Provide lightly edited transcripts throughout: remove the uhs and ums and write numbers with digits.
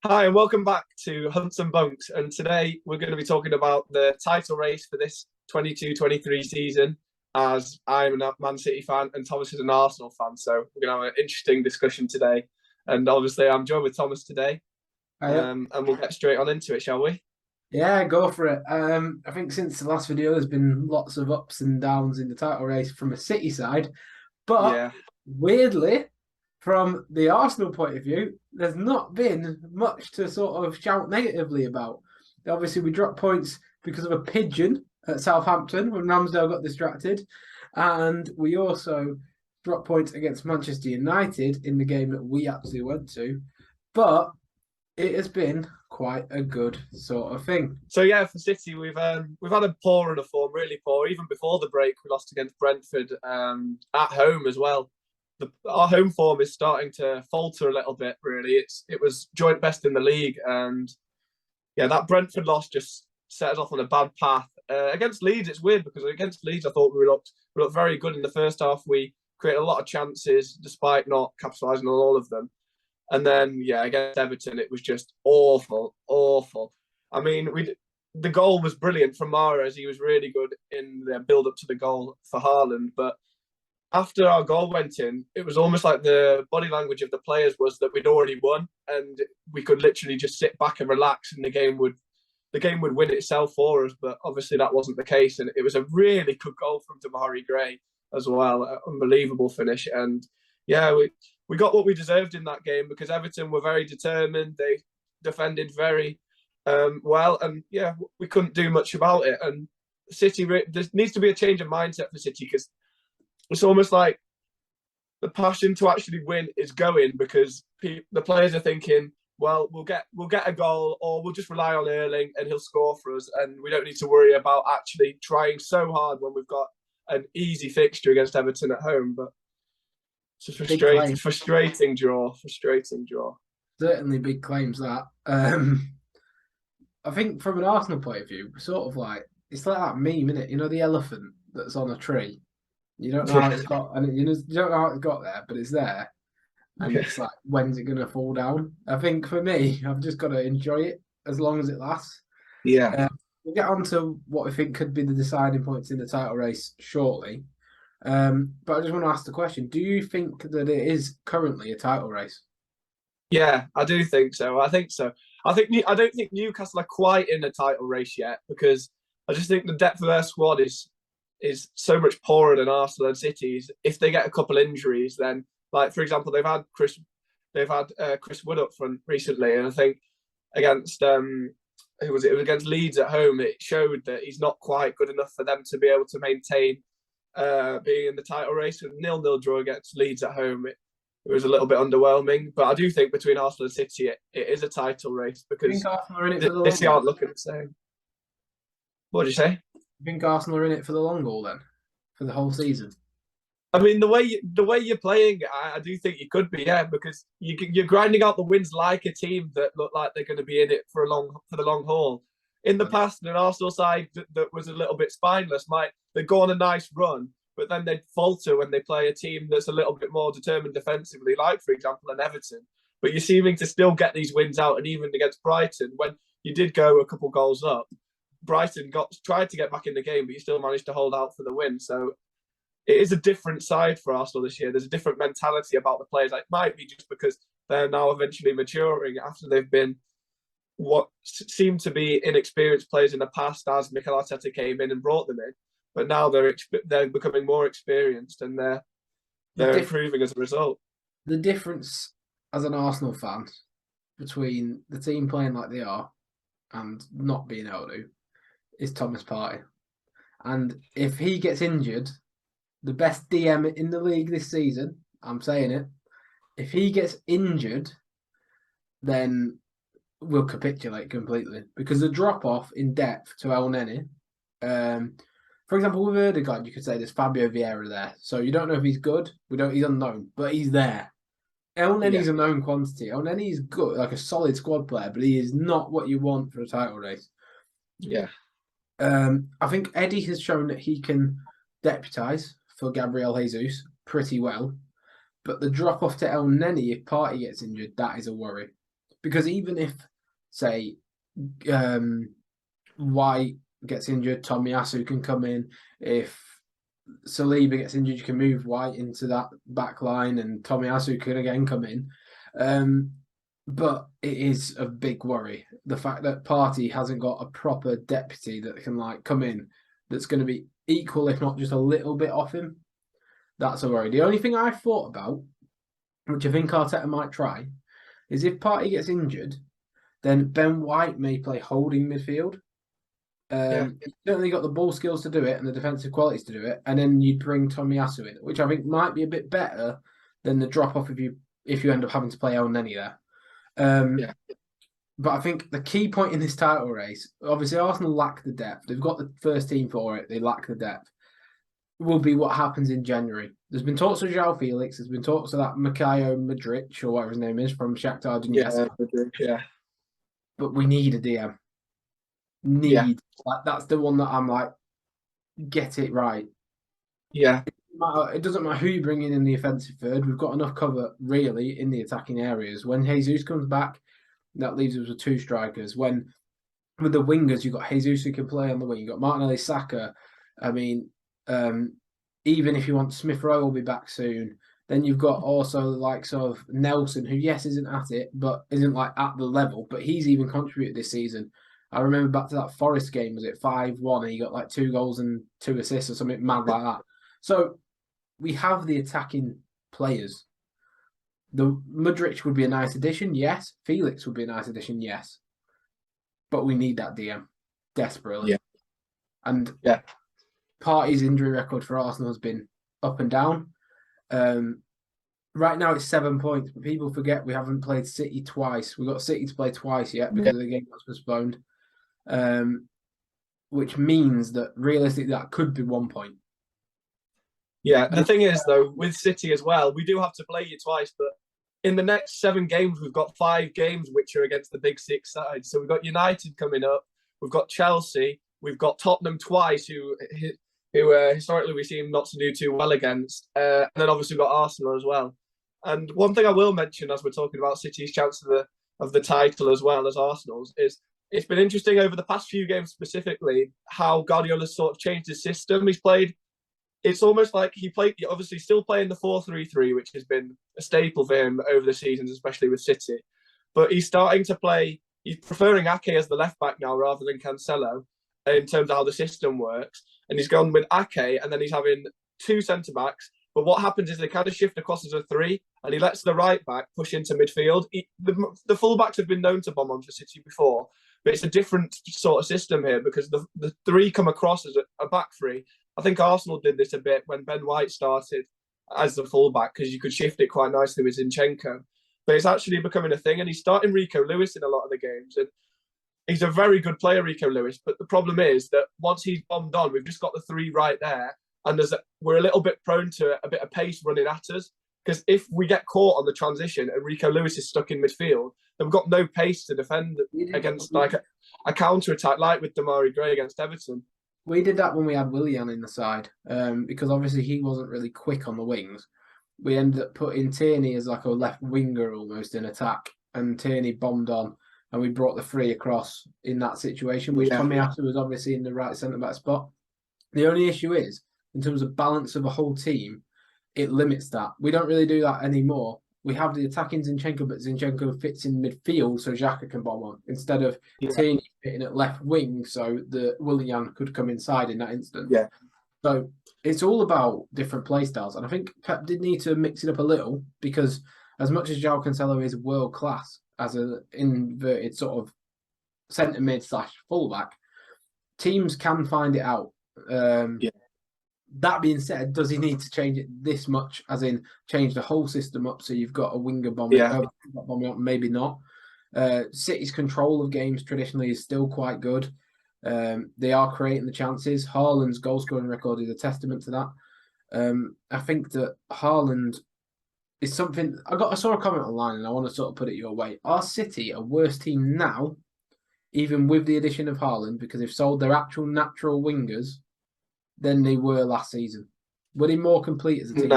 Hi, and welcome back to Hunts and Bunks. And today we're going to be talking about the title race for this 22-23 season, as I'm a Man City fan and Thomas is an Arsenal fan. So we're going to have an interesting discussion today. And obviously, I'm joined with Thomas today. And we'll get straight on into it, shall we? Yeah, go for it. I think since the last video, there's been lots of ups and downs in the title race from a City side, but Yeah. weirdly, from the Arsenal point of view, there's not been much to sort of shout negatively about. Obviously, we dropped points because of a pigeon at Southampton when Ramsdale got distracted, and we also dropped points against Manchester United in the game that we actually went to. But it has been quite a good sort of thing. So yeah, for City, we've had a poor run of form, really poor. Even before the break, we lost against Brentford at home as well. Our home form is starting to falter a little bit. Really, it was joint best in the league, and yeah, that Brentford loss just set us off on a bad path. Against Leeds, it's weird because against Leeds, I thought we looked very good in the first half. We created a lot of chances despite not capitalising on all of them. And then, yeah, against Everton, it was just awful, awful. I mean, the goal was brilliant from Mahrez. He was really good in the build up to the goal for Haaland. But after our goal went in, it was almost like the body language of the players was that we'd already won, and we could literally just sit back and relax, and the game would win itself for us. But obviously, that wasn't the case, and it was a really good goal from Damari Gray as well. An unbelievable finish, and yeah, we got what we deserved in that game because Everton were very determined. They defended very well, and yeah, we couldn't do much about it. And City, there needs to be a change of mindset for City because it's almost like the passion to actually win is going because the players are thinking, well, we'll get a goal, or we'll just rely on Erling and he'll score for us, and we don't need to worry about actually trying so hard when we've got an easy fixture against Everton at home. But it's a Big claim, frustrating draw. Frustrating draw. certainly big claims that. I think from an Arsenal point of view, sort of like it's like that meme, isn't it? You know, the elephant that's on a tree. You don't know how Yeah. it's got, and you don't know how it's got there, but it's there, and Yeah. it's like when's it gonna fall down? I think for me, I've just got to enjoy it as long as it lasts. Yeah. Uh, we'll get on to what I think could be the deciding points in the title race shortly. But I just want to ask the question: do you think that it is currently a title race? Yeah, I do think so. I think so. I don't think Newcastle are quite in a title race yet because I just think the depth of their squad is so much poorer than Arsenal and City's. If they get a couple injuries, then like for example, they've had Chris Wood up front recently, and I think against who was it? It was against Leeds at home. It showed that he's not quite good enough for them to be able to maintain being in the title race. With 0-0 draw against Leeds at home, it was a little bit underwhelming. But I do think between Arsenal and City, it is a title race I think because Arsenal are in it for the long City haul. aren't looking the same. What did you say? I think Arsenal are in it for the long haul then, for the whole season. I mean, the way you're playing, I do think you could be, yeah, because you're grinding out the wins like a team that look like they're going to be in it for the long haul. In the past, an Arsenal side that was a little bit spineless might they go on a nice run, but then they'd falter when they play a team that's a little bit more determined defensively, like for example an Everton. But you're seeming to still get these wins out, and even against Brighton, when you did go a couple goals up, Brighton tried to get back in the game, but you still managed to hold out for the win. So it is a different side for Arsenal this year. There's a different mentality about the players. Like, it might be just because they're now eventually maturing after they've been what seemed to be inexperienced players in the past as Mikel Arteta came in and brought them in. But now they're becoming more experienced and The they're diff- improving as a result. the difference as an Arsenal fan between the team playing like they are and not being able to is Thomas Partey. And if he gets injured, the best DM in the league this season, I'm saying it, if he gets injured, then we'll capitulate completely because the drop off in depth to El Neni, for example, with Erdegaard, you could say there's Fabio Vieira there, so you don't know if he's good. He's unknown, but he's there. El Yeah, Neni's a known quantity. El Neni is good, like a solid squad player, but he is not what you want for a title race. yeah, I think Eddie has shown that he can deputise for Gabriel Jesus pretty well, but the drop off to El Neni if Partey gets injured, that is a worry Because even if, say, White gets injured, Tomiyasu can come in. If Saliba gets injured, you can move White into that back line, and Tomiyasu can again come in. But it is a big worry. The fact that Partey hasn't got a proper deputy that can come in that's going to be equal, if not just a little bit off him. That's a worry. The only thing I thought about, which I think Arteta might try, is if Partey gets injured, then Ben White may play holding midfield. He's certainly got the ball skills to do it and the defensive qualities to do it, and then you'd bring Tomiyasu in, which I think might be a bit better than the drop off if you end up having to play Elneny there. But I think the key point in this title race, obviously Arsenal lack the depth. They've got the first team for it. They lack the depth. Will be what happens in January. There's been talks of João Felix. There's been talks of that Makayo Modric, or whatever his name is, from Shakhtar Donetsk. Yeah. But we need a DM. That's the one that I'm like, get it right. Yeah. It doesn't matter who you bring in the offensive third. We've got enough cover, really, in the attacking areas. When Jesus comes back, that leaves us with two strikers. With the wingers, you've got Jesus who can play on the wing. You've got Martinelli, Saka. I mean, even if you want Smith Rowe will be back soon. Then you've got also the likes of Nelson, who, yes, isn't at it, but isn't at the level. But he's even contributed this season. I remember back to that Forest game, was it 5-1, and he got 2 goals and 2 assists or something mad like that. So we have the attacking players. The Modric would be a nice addition, yes. Felix would be a nice addition, yes. But we need that DM desperately. Yeah. And Partey's injury record for Arsenal has been up and down. Right now it's 7 points, but people forget we haven't played City twice. We've got City to play twice yet because the game got postponed. Which means that realistically that could be 1 point. Yeah, the thing is though, with City as well, we do have to play you twice, but in the next 7 games, we've got 5 games which are against the big 6 sides. So we've got United coming up, we've got Chelsea, we've got Tottenham twice, who historically we seem not to do too well against, and then obviously we've got Arsenal as well. And one thing I will mention as we're talking about City's chance of the title as well as Arsenal's is it's been interesting over the past few games specifically how Guardiola's sort of changed his system. He's played. It's almost like obviously still playing the 4-3-3, which has been a staple for him over the seasons, especially with City. But he's starting to play, he's preferring Ake as the left back now rather than Cancelo in terms of how the system works. And he's gone with Ake, and then he's having 2 centre backs. But what happens is they kind of shift across as a 3, and he lets the right back push into midfield. The full backs have been known to bomb on for City before, but it's a different sort of system here because the 3 come across as a back 3. I think Arsenal did this a bit when Ben White started as the fullback because you could shift it quite nicely with Zinchenko. But it's actually becoming a thing, and he's starting Rico Lewis in a lot of the games. And he's a very good player, Rico Lewis. But the problem is that once he's bombed on, we've just got the 3 right there. And we're a little bit prone to a bit of pace running at us. Because if we get caught on the transition and Rico Lewis is stuck in midfield, then we've got no pace to defend against a counter-attack like with Damari Gray against Everton. We did that when we had Willian in the side, because obviously he wasn't really quick on the wings. We ended up putting Tierney as a left winger almost in attack, and Tierney bombed on, and we brought the 3 across in that situation, which Tomiyasu was obviously in the right centre-back spot. The only issue is, in terms of balance of a whole team, it limits that. We don't really do that anymore. We have the attacking Zinchenko, but Zinchenko fits in midfield so Xhaka can bomb on, instead of Tierney fitting at left wing so the Willian could come inside in that instant. Yeah. So it's all about different play styles. And I think Pep did need to mix it up a little because as much as João Cancelo is world class as an inverted sort of centre mid / fullback, teams can find it out. That being said, does he need to change it this much, as in change the whole system up so you've got a winger bombing up? Maybe not. City's control of games traditionally is still quite good. They are creating the chances. Haaland's goal scoring record is a testament to that. I think that Haaland is something. I saw a comment online and I want to sort of put it your way. Are City a worse team now, even with the addition of Haaland, because they've sold their actual natural wingers, than they were last season? Were they more complete as a team?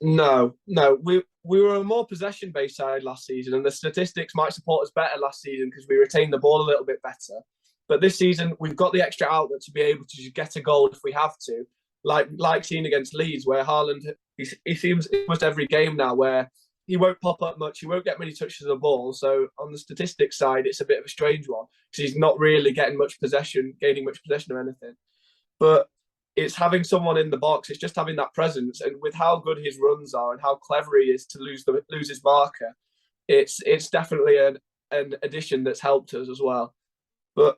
No. We we were a more possession-based side last season, and the statistics might support us better last season because we retained the ball a little bit better. But this season, we've got the extra outlet to be able to just get a goal if we have to, like seen against Leeds, where Haaland, he seems almost every game now where he won't pop up much, he won't get many touches of the ball. So on the statistics side, it's a bit of a strange one because he's not really getting much possession, gaining much possession or anything. But it's having someone in the box. It's just having that presence, and with how good his runs are and how clever he is to lose his marker, it's definitely an addition that's helped us as well. But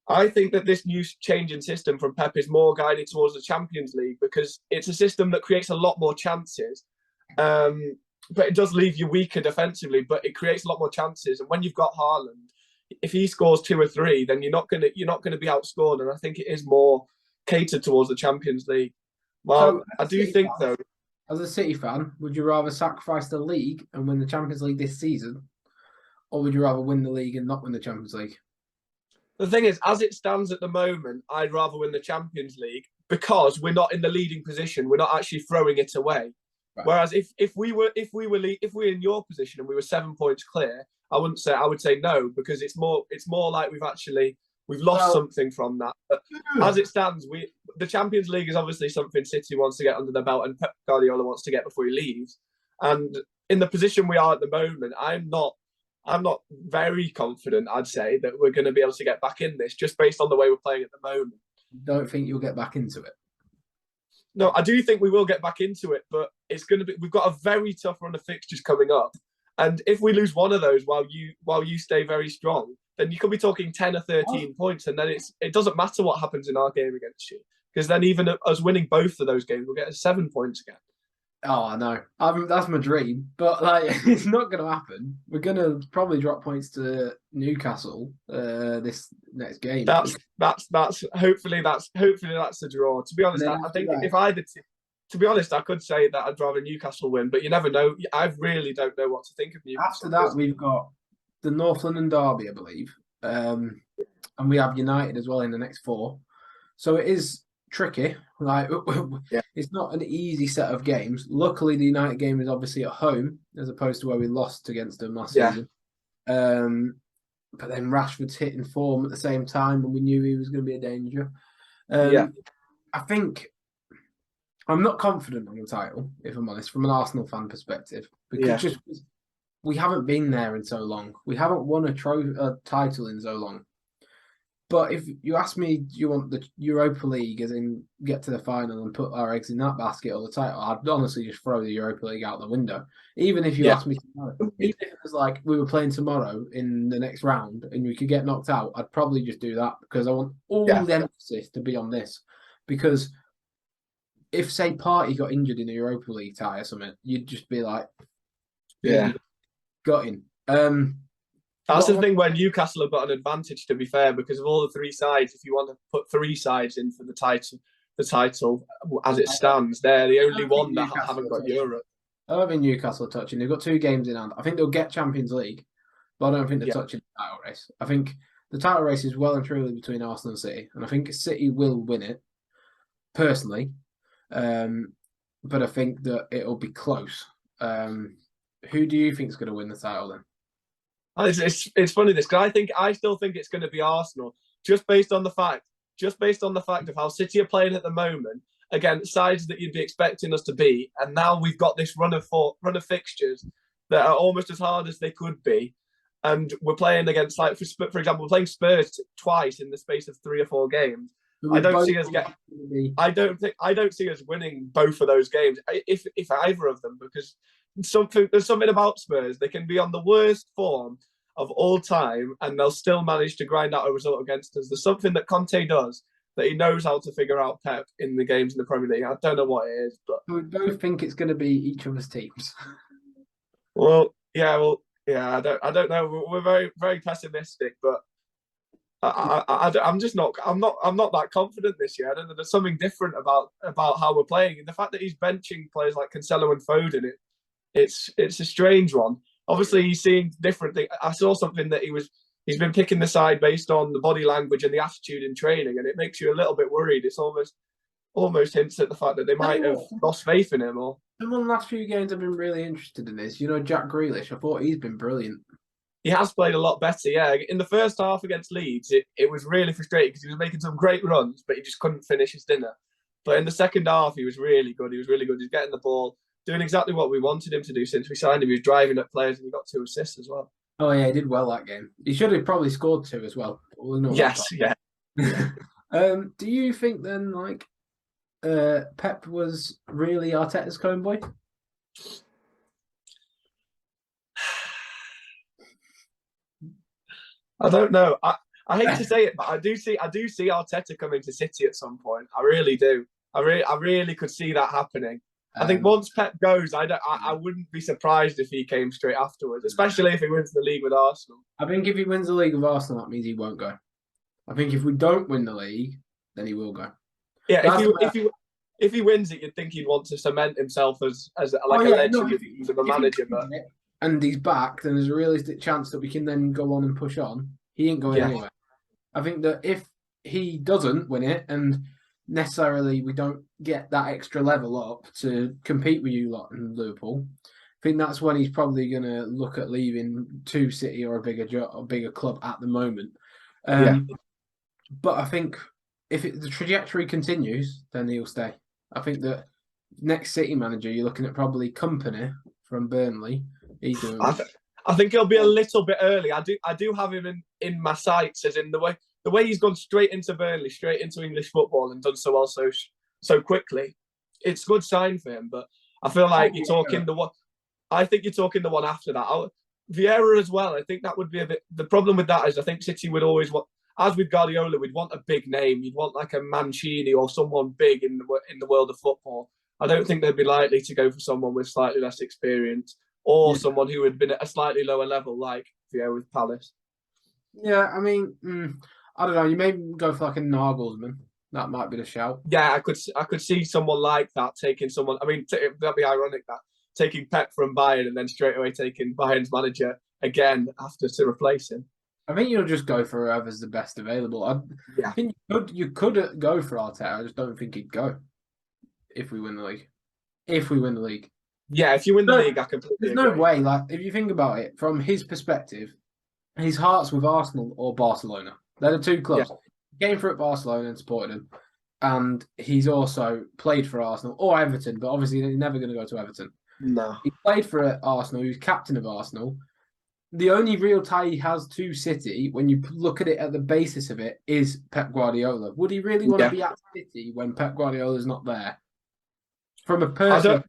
I think that this new changing system from Pep is more guided towards the Champions League because it's a system that creates a lot more chances. But it does leave you weaker defensively, but it creates a lot more chances. And when you've got Haaland, if he scores 2 or 3, then you're not gonna be outscored. And I think it is more catered towards the Champions League. Well, so, I do think though, as a City fan, would you rather sacrifice the league and win the Champions League this season, or would you rather win the league and not win the Champions League? The thing is, as it stands at the moment, I'd rather win the Champions League because we're not in the leading position. We're not actually throwing it away. Right. Whereas if we were in your position and we were 7 points clear, I would say no, because it's more like we've lost something from that. But as it stands, the Champions League is obviously something City wants to get under their belt and Pep Guardiola wants to get before he leaves. And in the position we are at the moment, I'm not very confident, I'd say, that we're going to be able to get back in this just based on the way we're playing at the moment. Don't think you'll get back into it? No, I do think we will get back into it, but we've got a very tough run of fixtures coming up. And if we lose one of those while you stay very strong, then you could be talking 10 or 13 points, and then it doesn't matter what happens in our game against you, because then even us winning both of those games, we'll get 7 points again. Oh, I know. That's my dream, but it's not going to happen. We're going to probably drop points to Newcastle this next game. That's hopefully that's a draw. To be honest, I think to be honest, I could say that I'd rather Newcastle win, but you never know. I really don't know what to think of Newcastle. After that, we've got the North London derby, I believe, and we have United as well in the next 4. So it is tricky. It's not an easy set of games. Luckily, the United game is obviously at home as opposed to where we lost against them last season. But then Rashford's hitting form at the same time, and we knew he was going to be a danger. I think I'm not confident on the title, if I'm honest, from an Arsenal fan perspective, because we haven't been there in so long. We haven't won a title in so long. But if you ask me, do you want the Europa League, as in get to the final and put our eggs in that basket, or the title, I'd honestly just throw the Europa League out the window. Even if you asked me tomorrow, even if it was like we were playing tomorrow in the next round and we could get knocked out, I'd probably just do that because I want all the emphasis to be on this. Because if, say, Partey got injured in a Europa League tie or something, you'd just be like, got in. That's the thing where Newcastle have got an advantage, to be fair, because of all the 3 sides. If you want to put 3 sides in for the title as it stands, they're the only one that haven't got Europe. I don't think Newcastle are touching. They've got 2 games in hand. I think they'll get Champions League, but I don't think they're touching the title race. I think the title race is well and truly between Arsenal and City, and I think City will win it, personally. But I think that it'll be close. Who do you think is going to win the title then? It's funny this, because I still think it's going to be Arsenal, just based on the fact of how City are playing at the moment against sides that you'd be expecting us to beat, and now we've got this run of fixtures that are almost as hard as they could be, and we're playing against, like, for example, we're playing Spurs twice in the space of 3 or 4 games. I don't see us winning both of those games, if either of them, because there's something about Spurs. They can be on the worst form of all time and they'll still manage to grind out a result against us. There's something that Conte does that he knows how to figure out Pep in the games in the Premier League. I don't know what it is, but we both think it's going to be each other's teams. I don't know. We're very, very pessimistic, but I'm not that confident this year. I don't know. There's something different about how we're playing, and the fact that he's benching players like Cancelo and Foden. It's a strange one. Obviously, he's seeing different things. I saw something that he's been picking the side based on the body language and the attitude in training, and it makes you a little bit worried. It's almost hints at the fact that they might have lost faith in him. Or Some of the last few games I've been really interested in is, Jack Grealish. I thought he's been brilliant. He has played a lot better, yeah. In the first half against Leeds, it was really frustrating because he was making some great runs, but he just couldn't finish his dinner. But in the second half, he was really good. He was really good. He's getting the ball, doing exactly what we wanted him to do since we signed him. He was driving at players and he got 2 assists as well. Oh yeah, he did well that game. He should have probably scored 2 as well. We'll know Yes, yeah. yeah. Do you think then, like, Pep was really Arteta's clone boy? I don't know. I hate to say it, but I do see Arteta coming to City at some point. I really do. I really could see that happening. I think once Pep goes, I wouldn't be surprised if he came straight afterwards, especially if he wins the league with Arsenal. I think if he wins the league with Arsenal, that means he won't go. I think if we don't win the league, then he will go. Yeah, if he wins it, you'd think he'd want to cement himself as a legend as a manager. And he's back, then there's a realistic chance that we can then go on and push on. He ain't going anywhere. I think that if he doesn't win it and necessarily we don't get that extra level up to compete with you lot in Liverpool, I think that's when he's probably going to look at leaving to City or a bigger club at the moment. But I think if the trajectory continues, then he'll stay. I think that next City manager, you're looking at probably Company from Burnley. He's doing. I think he'll be a little bit early. I do have him in my sights, as in the way he's gone straight into Burnley, straight into English football, and done so well so quickly. It's a good sign for him, but I feel like you're talking the one. I think you're talking the one after that. Vieira as well. I think that would be a bit. The problem with that is I think City would always want, as with Guardiola, we'd want a big name. You'd want like a Mancini or someone big in the world of football. I don't think they'd be likely to go for someone with slightly less experience or someone who had been at a slightly lower level, like Vieira with Palace. Yeah, I mean, I don't know. You maybe go for like a Nagelsmann. That might be the shout. Yeah, I could see someone like that taking someone. I mean, that'd be ironic that taking Pep from Bayern and then straight away taking Bayern's manager again after to replace him. I think you'll just go for whoever's the best available. I think you could go for Arteta. I just don't think he'd go if we win the league. If we win the league. Yeah, if you win the league, I completely There's no way. Like, if you think about it from his perspective, his heart's with Arsenal or Barcelona. They're the 2 clubs. Yeah. He came for at Barcelona and supported him. And he's also played for Arsenal or Everton, but obviously he's never going to go to Everton. No. He played for Arsenal. He was captain of Arsenal. The only real tie he has to City, when you look at it at the basis of it, is Pep Guardiola. Would he really want to be at City when Pep Guardiola's not there? From a person,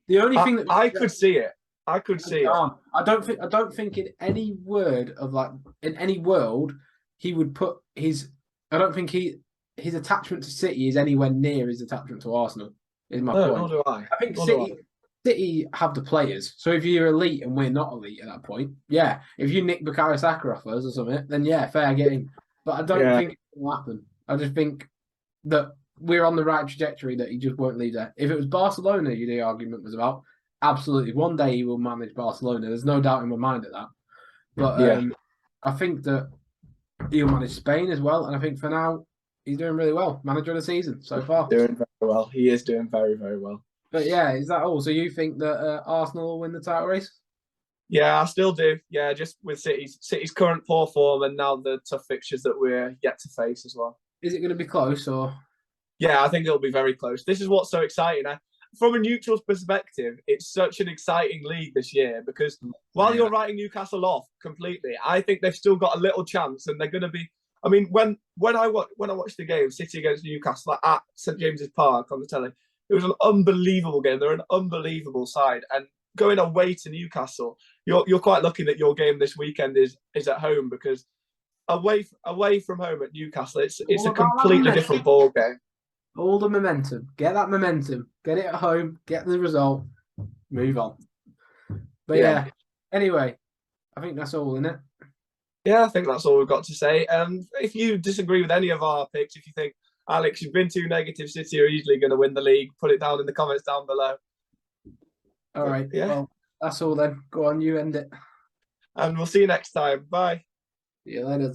the only thing that I could see it. I could see it. I don't think in any word of like in any world he would put his. I don't think his attachment to City is anywhere near his attachment to Arsenal. Is my point. Nor do I. I think City have the players. So if you're elite and we're not elite at that point, yeah. If you nick Bukayo Saka off us or something, then yeah, fair game. But I don't think it will happen. I just think that we're on the right trajectory that he just won't leave there. If it was Barcelona, the argument was about, absolutely. One day he will manage Barcelona. There's no doubt in my mind at that. But I think that he'll manage Spain as well. And I think for now, he's doing really well. Manager of the season so far. Doing very well. He is doing very, very well. But yeah, is that all? So you think that Arsenal will win the title race? Yeah, I still do. Yeah, just with City's current poor form and now the tough fixtures that we're yet to face as well. Is it going to be close or? Yeah, I think it'll be very close. This is what's so exciting. From a neutral's perspective, it's such an exciting league this year because while you're writing Newcastle off completely, I think they've still got a little chance and they're going to be. I mean, when I watched the game, City against Newcastle at St James's Park on the telly, it was an unbelievable game. They're an unbelievable side, and going away to Newcastle, you're quite lucky that your game this weekend is at home because away from home at Newcastle, it's a completely different ball game. All the momentum. Get that momentum. Get it at home. Get the result. Move on. But yeah. Anyway, I think that's all, isn't it? Yeah, I think that's all we've got to say. If you disagree with any of our picks, if you think, Alex, you've been too negative, City are easily going to win the league, put it down in the comments down below. All right. Yeah. Well, that's all then. Go on, you end it. And we'll see you next time. Bye. See you later.